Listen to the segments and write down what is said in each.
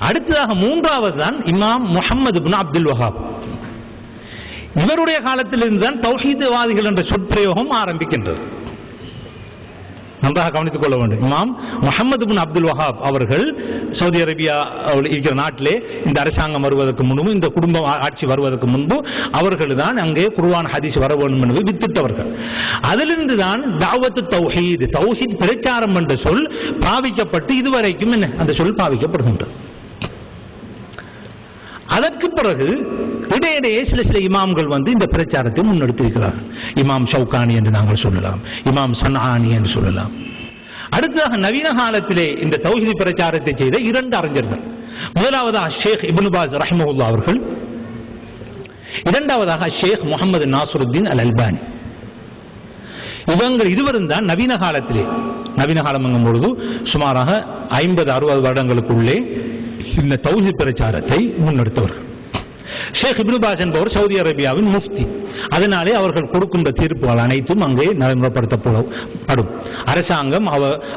அடுத்ததாக மூன்றாவது தான் இமாம் முஹம்மது இப்னு அப்துல் வஹாப். இவருடைய காலத்திலிருந்து தான் தௌஹீத்வாதிகள் என்ற சொற்பிரயோகம் ஆரம்பிக்கின்றது. நன்றாக கவனித்துக் கொள்ள வேண்டும். இமாம் முஹம்மது இப்னு அப்துல் வஹாப் அவர்கள் சவுதி அரேபியா இருக்கிற நாட்டிலே இந்த அரசாங்கம் வருவதற்கு முன்பு, இந்த குடும்ப ஆட்சி வருவதற்கு முன்பு அவர்கள் தான் அங்கே குர்ஆன் ஹதீஸ் வர வேண்டும் என்பதை வித்திட்டவர்கள். அதிலிருந்து தான் தாவத்து தௌஹீத், தௌஹீத் பிரச்சாரம் என்ற சொல் பாவிக்கப்பட்டு இதுவரைக்கும் என்ன அந்த சொல் பாவிக்கப்படுகின்றது. அதற்கு பிறகு இடையிடையே சில இமாம்கள் வந்து இந்த பிரச்சாரத்தை முன்னெடுத்திருக்கிறார்கள். இமாம் ஷவுகானி என்று நாங்கள் சொல்லலாம், இமாம் சன்ஆனி என்று சொல்லலாம். அடுத்ததாக நவீன காலத்திலே இந்த தௌஹீத் பிரச்சாரத்தை செய்த 2 அறிஞர்கள், முதலாவதாக ஷேக் இப்னு பாஸ் ரஹிமஹுல்லாஹ் அவர்கள், இரண்டாவதாக ஷேக் முஹம்மது நாசருத்தீன் அல் அல்பானி. இவங்க இருவரும் தான் நவீன காலத்திலே, நவீன காலம் என்கும் பொழுது சுமாராக 50-60 வருடங்களுக்குள்ளே இந்த தௌஹீத் பிரச்சாரத்தை முன்னெடுத்தவர்கள். ஷேக் இப்னு பாஸ் என்பவர் சவுதி அரேபியாவின் முஃப்தி. அதனாலே அவர்கள் கொடுக்கின்ற தீர்ப்புகள் அனைத்தும் அங்கே நடைமுறைப்படுத்தப்படும். அரசாங்கம்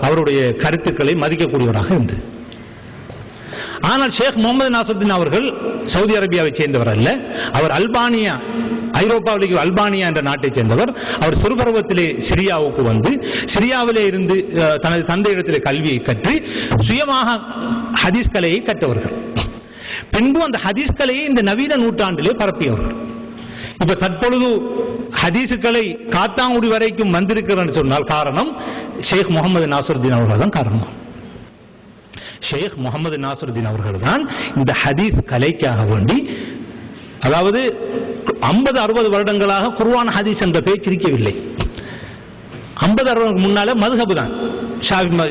அவருடைய கருத்துக்களை மதிக்கக்கூடியவராக இருந்தது. ஆனால் ஷேக் முகமது நாசருத்தீன் அவர்கள் சவுதி அரேபியாவை சேர்ந்தவர் அல்ல. அவர் அல்பானியா, ஐரோப்பாவிலே அல்பானியா என்ற நாட்டை சேர்ந்தவர். அவர் சிறுபருவத்திலே சிரியாவுக்கு வந்து சிரியாவிலே இருந்து தனது தந்தையிடத்திலே கல்வியை கற்று சுயமாக ஹதீஸ் கலையை கற்றவர்கள். பின்பு அந்த ஹதீஸ் கலையை இந்த நவீன நூற்றாண்டிலே பரப்பியவர்கள். இப்ப தற்பொழுது ஹதீசுகளை காத்தாங்குடி வரைக்கும் வந்திருக்கிறேன் சொன்னால் காரணம் ஷேக் முகமது நாசருத்தீன் அவர்கள் தான் காரணம். ஷேக் முகமது நாசருத்தீன் அவர்கள் தான் இந்த ஹதீஸ் கலைக்காக வேண்டி, அதாவது 50-60 வருடங்களாக குர்ஆன் ஹதீஸ் என்ற பேச்சிருக்கவில்லை. 50-60 முன்னால மதுஹபு தான்,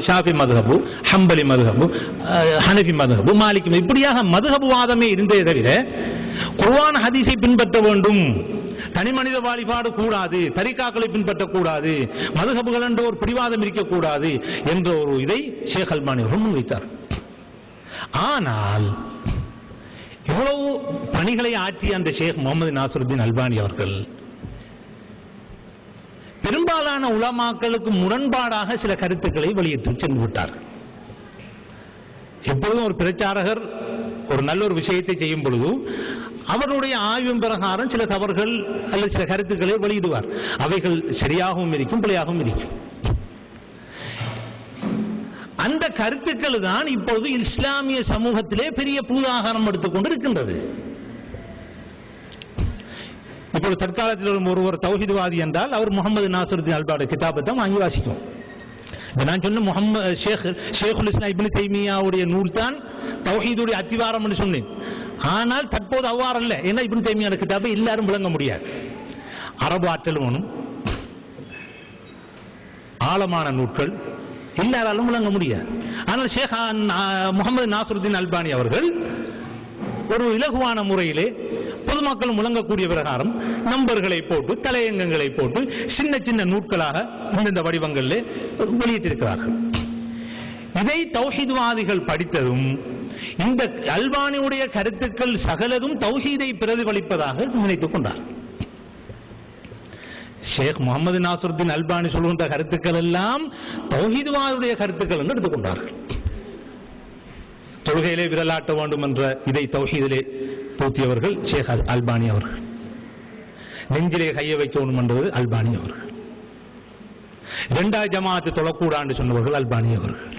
ஷாஃபி மதுஹபு, ஹம்பலி மதுஹபு, ஹனஃபி மதுஹபு, மாலிகி, இப்படியாக மதுஹபு வாதமே இருந்தே தவிர குர்ஆன் ஹதீஸை பின்பற்ற வேண்டும், தனி மனித வழிபாடு கூடாது, தரிகாக்களை பின்பற்றக்கூடாது, மதுஹபுகள் என்ற ஒரு பிடிவாதம் இருக்கக்கூடாது என்ற ஒரு இதை ஷேக் அல்பானி அவர்கள் முன்வைத்தார். ஆனால் எவ்வளவு பணிகளை ஆற்றிய அந்த ஷேக் முகமது நாசருத்தீன் அல்பானி அவர்கள் பெரும்பாலான உலமாக்களுக்கு முரண்பாடாக சில கருத்துக்களை வெளியிட்டு சென்று விட்டார். எப்பொழுதும் ஒரு பிரச்சாரகர் ஒரு நல்ல ஒரு விஷயத்தை செய்யும் பொழுது அவருடைய ஆய்வின் பிரகாரம் சில தவறுகள் அல்லது சில கருத்துக்களை வெளியிடுவார். அவைகள் சரியாகவும் இருக்கும், பிழையாகவும் இருக்கும். அந்த கருத்துக்கள் தான் இப்பொழுது இஸ்லாமிய சமூகத்திலே பெரிய பூதாகாரம் எடுத்துக்கொண்டு இருக்கின்றது. இப்பொழுது தற்காலத்தில் ஒருவர் தௌஹீத்வாதி என்றால் அவர் முகமது நாசருத்தீன் அல்பானி கிதாபை தான் வாங்கி வாசிக்கும். நான் சொன்ன ஷேகுல் இஸ்லாம் இப்னு தைமியாவுடைய நூல் தான் தௌஹீதுடைய அத்திவாரம் என்று சொன்னேன். ஆனால் தற்போது அவ்வாறு அல்ல. ஏன்னா இப்னு தைமியா கிதாபை எல்லாரும் விளங்க முடியாது. அரபு ஆற்றல் வேணும், ஆழமான நூட்கள் எல்லாராலும் விளங்க முடியாது. ஆனால் ஷேக் முகமது நாசருத்தீன் அல்பானி அவர்கள் ஒரு இலகுவான முறையிலே பொதுமக்கள் முழங்கக்கூடிய பிரகாரம் நம்பர்களை போட்டு, தலையங்கங்களை போட்டு, சின்ன சின்ன நூட்களாக இந்த வடிவங்களிலே வெளியிட்டிருக்கிறார்கள். இதை தௌஹீத்வாதிகள் படித்ததும் இந்த அல்பானியுடைய கருத்துக்கள் சகலதும் தௌஹீதை பிரதிபலிப்பதாக நினைத்துக் கொண்டார். ஷேக் முகமது நாசருத்தீன் அல்பானி சொல்கின்ற கருத்துக்கள் எல்லாம் தௌஹீத்வாதியுடைய கருத்துக்கள் என்று எடுத்துக்கொண்டார்கள். தொழுகையிலே விரலாட்ட வேண்டும் என்ற இதை தௌஹீதிலே பூத்தியவர்கள் ஷேக் அல்பானி அவர்கள். நெஞ்சிலே கைய வைக்கணும் என்றது அல்பானி அவர்கள். 2வது ஜமாஅத்து தொழக்கூடாது சொன்னவர்கள் அல்பானி அவர்கள்.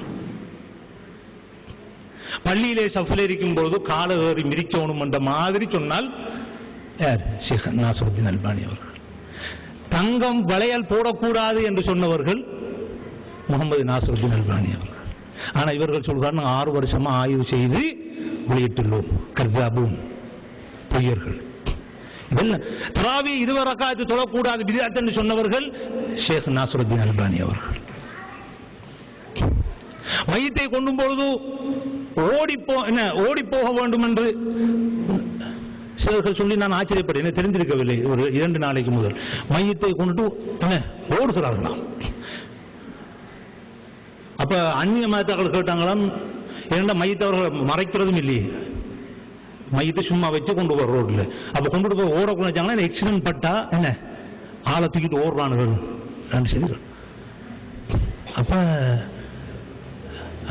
பள்ளியிலே சஃபில் இருக்கும் பொழுது கால ஏறி மிதிக்கணும் என்ற மாதிரி சொன்னால் யார்? ஷேக் நாசருத்தீன் அல்பானி அவர்கள். தங்கம் வளையல் போடக்கூடாது என்று சொன்னவர்கள் முகமது நாசருத்தீன் அல்பானி அவர்கள். ஆனா இவர்கள் சொல்றாங்க 6 வருஷமா ஆய்வு செய்து வெளியிட்டுள்ளோம், கர்தாபூன், பொய்யர்கள். இதெல்லாம் தராவி 20 ரக்காத்து தொழக்கூடாது பித்அத் என்று சொன்னவர்கள் ஷேக் நாசருத்தீன் அல்பானி அவர்கள். மையத்தை கொண்டும் பொழுது ஓடி போக வேண்டும் என்று சிலர்கள் சொல்லி நான் ஆச்சரியப்பட்டேன், தெரிந்திருக்கவில்லை. ஒரு 2 நாளைக்கு முதல் மையத்தை கொண்டு ஓடுகிறார்களாம். அப்ப அந்நிய மதத்தவர்கள் கேட்டாங்களாம், ஏன்னா மையத்தவர்கள் மறைக்கிறதும் இல்லையே, மையத்தை சும்மா வச்சு கொண்டு போற ரோட்ல. அப்ப கொண்டுட்டு போய் ஓடக்கூடாது, எக்ஸிடென்ட் பட்டா என்ன ஆளை தூக்கிட்டு ஓடுறானுகள். அப்ப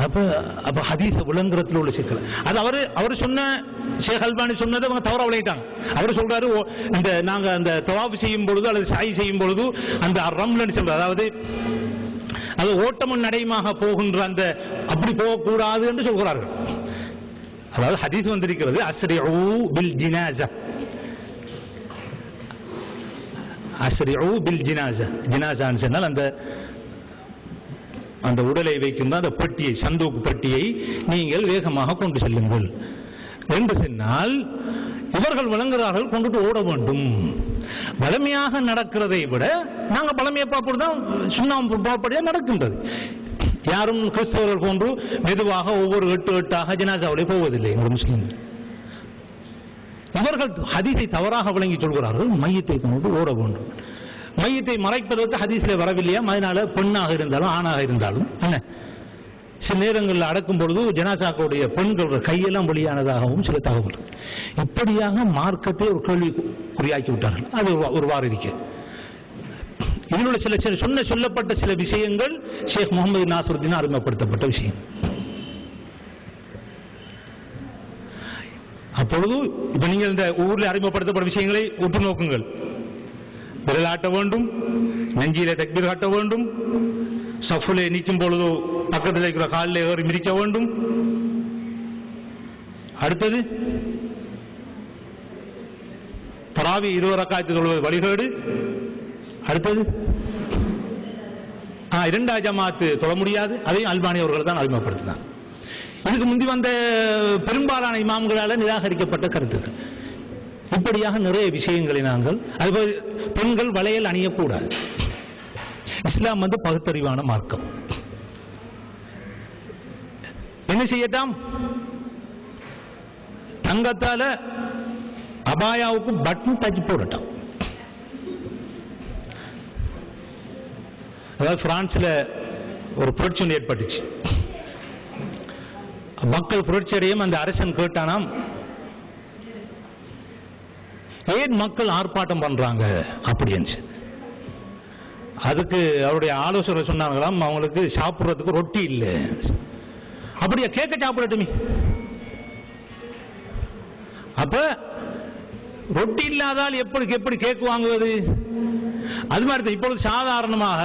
அப்ப ஹதீஸ விளங்குறதுல உள்ள சிக்கல் அது அவர் சொன்ன ஷேக் அல்பானி சொன்னதை அவங்க தவறா விளையிட்டாங்க. அவர் சொல்றாரு இந்த நாங்க அந்த தவாப் செய்யும் பொழுது அல்லது சாய் செய்யும் பொழுது அந்த ரம்லன்னு சொல்றது, அதாவது அது ஓட்டமும் நடையுமாக போகின்ற அந்த அப்படி போகக்கூடாது என்று சொல்கிறார்கள். அதாவது ஹதீஸ் வந்திருக்கிறது அஸ்ரிஉ பில் ஜினாஸா, அஸ்ரிஉ பில் ஜினாஸா, ஜினாஸான்னு சொன்னால் அந்த உடலை வைக்கின்ற அந்த பெட்டியை, சந்தூக்கு பெட்டியை நீங்கள் வேகமாக கொண்டு செல்லுங்கள் என்று சொன்னால் இவர்கள் வழங்குகிறார்கள் கொண்டுட்டு ஓட வேண்டும். பலமையாக நடக்கிறதை விட நாங்க பலமையை பார்ப்பதுதான் சுண்ணாம்பு பார்ப்படியா நடக்கின்றது. யாரும் கிறிஸ்தவர்கள் போன்று மெதுவாக ஒவ்வொரு எட்டாக ஜனாசாவுடைய போவதில்லை முஸ்லிம்கள். இவர்கள் ஹதீஸை தவறாக விளங்கி சொல்கிறார்கள், மையத்தை கொண்டு ஓட வேண்டும். மையத்தை மறைப்பதற்கு ஹதீஸ்ல வரவில்லையா? அதனால பெண்ணாக இருந்தாலும் ஆணாக இருந்தாலும் என்ன சில நேரங்களில் அடக்கும் பொழுது ஜனாசாக்களுடைய பெண்களுடைய கையெல்லாம் வெளியானதாகவும் சில தகவல். இப்படியாக மார்க்கத்தை ஒரு கேள்வி குறியாக்கி விட்டார்கள். அது ஒரு வார இருக்க இதனுடைய சில சொல்லப்பட்ட சில விஷயங்கள் ஷேக் முகமது நாசருதீன் அறிமுகப்படுத்தப்பட்ட விஷயம். அப்பொழுது இப்ப நீங்கள் இந்த ஊரில் அறிமுகப்படுத்தப்பட்ட விஷயங்களை உற்று நோக்குங்கள். விரலாட்ட வேண்டும், நெஞ்சிலே தக்பீர் காட்ட வேண்டும், சஃபுலே நிற்கும் பொழுது பக்கத்தில் இருக்கிற காலில் ஏறி மிதிக்க வேண்டும். அடுத்தது தராவி 20 ரக்காத்து தொழுவது வழிகேடு. அடுத்தது 2 ஜமாத்து தொழ முடியாது. அதையும் அல்பானி அவர்கள் தான் அறிமுகப்படுத்தினார். இதுக்கு முந்தி வந்த பெரும்பாலான இமாம்களால் நிராகரிக்கப்பட்ட கருத்துக்கள். இப்படியாக நிறைய விஷயங்களை நாங்கள் அதுபோல் பெண்கள் வளையல் அணியக்கூடாது. இஸ்லாம் பகுத்தறிவான மார்க்கம். என்ன செய்யட்டாம்? தங்கத்தால அபாயாவுக்கு பட்டன் தச்சு போடட்டாம். அதாவது பிரான்ஸ்ல ஒரு புரட்சி ஏற்பட்டுச்சு. மக்கள் புரட்சியடையும் அந்த அரசன் கேட்டானாம், ஏன் மக்கள் ஆர்ப்பாட்டம் பண்றாங்க அப்படின்னு. அதுக்கு அவருடைய ஆலோசனை சொன்னாங்களாம், அவங்களுக்கு சாப்பிடுறதுக்கு ரொட்டி இல்லை. அப்படியே கேட்க சாப்பிடட்டுமே. அப்ப ரொட்டி இல்லாதால் எப்படி கேக்கு வாங்குவது? அது மாதிரி இப்பொழுது சாதாரணமாக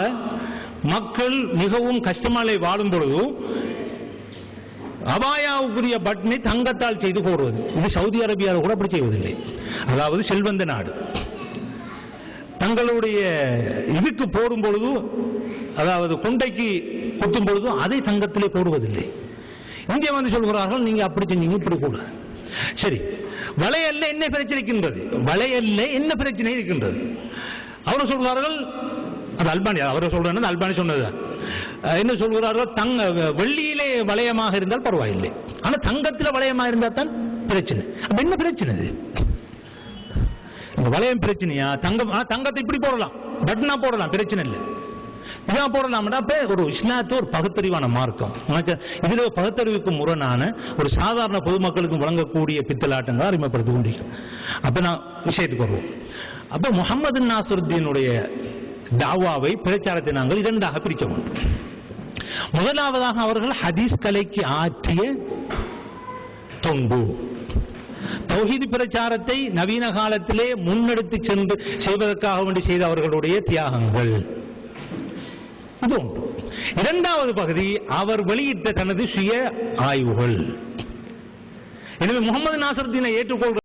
மக்கள் மிகவும் கஷ்டமாலை வாழும் பொழுது அபாயாவுக்குரிய பட்டனை தங்கத்தால் செய்து போடுவது. இது சவுதி அரேபியாவில் கூட அப்படி செய்வதில்லை. அதாவது செல்வந்த நாடு தங்களுடைய இதுக்கு போடும் பொழுது, அதாவது கொண்டைக்கு குத்தும் பொழுது அதை தங்கத்திலே போடுவதில்லை. இங்கே சொல்கிறார்கள் நீங்க அப்படி செஞ்சீங்க இப்படி கூட. சரி, வளையல்ல என்ன பிரச்சனை இருக்கின்றது? வளையல்ல என்ன பிரச்சனை இருக்கின்றது? அவர் சொல்கிறார்கள், அது அல்பானி அவர் சொல்றாங்க, அல்பானி சொன்னது என்ன சொல்கிறார்கள், வெள்ளியிலே வளையமாக இருந்தால் பரவாயில்லை, ஆனா தங்கத்தில் வளையமாக இருந்தால் தான் பிரச்சனை. அப்ப என்ன பிரச்சனை? வளையம் பிரச்சனையா? தங்கத்தை இப்படி போடலாம், பட்டனா போடலாம், பிரச்சனை இல்லை, இதான் போடலாம். அப்ப ஒரு இஸ்லாத்து ஒரு பகுத்தறிவான மார்க்கம். இதுல பகுத்தறிவுக்கு முரணான ஒரு சாதாரண பொதுமக்களுக்கு வழங்கக்கூடிய பித்தலாட்டங்கள் அறிமுகப்படுத்திக் கொண்டிருக்கிறோம். அப்ப நான் விஷயத்துக்கு வருவோம். அப்ப முகமது நாசருத்தீனுடைய தாவாவை பிரச்சாரத்தை நாங்கள் 2ஆக பிரிக்க வேண்டும். முதலாவதாக அவர்கள் ஹதீஸ் கலைக்கு ஆற்றிய தொண்டு, தௌஹீத் பிரச்சாரத்தை நவீன காலத்திலே முன்னெடுத்து சென்று செய்வதற்காக வேண்டி செய்த அவர்களுடைய தியாகங்கள், இது ஒன்று. 2வது பகுதி அவர் வெளியிட்ட தனது சுய ஆய்வுகள். எனவே முகமது நாசருத்தீனை ஏற்றுக்கொள்கிற